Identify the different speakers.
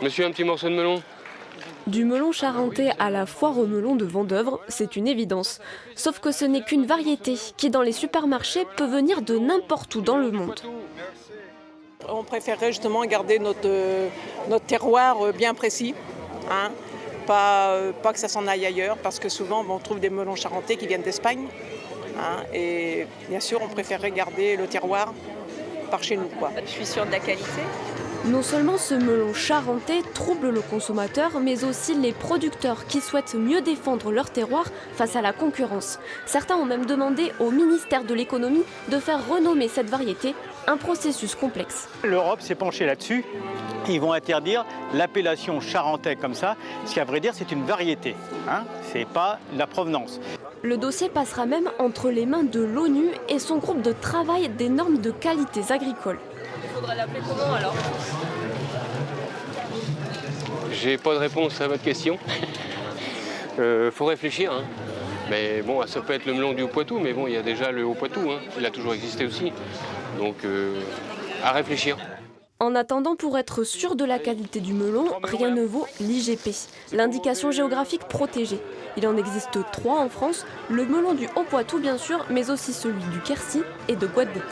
Speaker 1: Monsieur, un petit morceau de melon?
Speaker 2: Du melon charentais à la foire au melon de Vendeuvre, c'est une évidence. Sauf que ce n'est qu'une variété qui, dans les supermarchés, peut venir de n'importe où dans le monde.
Speaker 3: On préférerait justement garder notre terroir bien précis, hein. Pas que ça s'en aille ailleurs, parce que souvent on trouve des melons charentais qui viennent d'Espagne, hein, et bien sûr on préférerait garder le terroir par chez nous, quoi.
Speaker 4: Je suis sûre de la qualité.
Speaker 2: Non seulement ce melon charentais trouble le consommateur, mais aussi les producteurs qui souhaitent mieux défendre leur terroir face à la concurrence. Certains ont même demandé au ministère de l'économie de faire renommer cette variété, un processus complexe.
Speaker 5: L'Europe s'est penchée là-dessus. Ils vont interdire l'appellation charentais comme ça, ce qui à vrai dire c'est une variété, hein, c'est pas la provenance.
Speaker 2: Le dossier passera même entre les mains de l'ONU et son groupe de travail des normes de qualités agricoles.
Speaker 4: Il faudrait l'appeler comment alors?
Speaker 1: J'ai pas de réponse à votre question. Faut réfléchir, hein. Mais bon, ça peut être le melon du Haut-Poitou, mais bon, il y a déjà le Haut-Poitou, hein. Il a toujours existé aussi. Donc, à réfléchir.
Speaker 2: En attendant, pour être sûr de la qualité du melon, rien ne vaut l'IGP, l'indication géographique protégée. Il en existe 3 en France, le melon du Haut-Poitou bien sûr, mais aussi celui du Quercy et de Guadeloupe.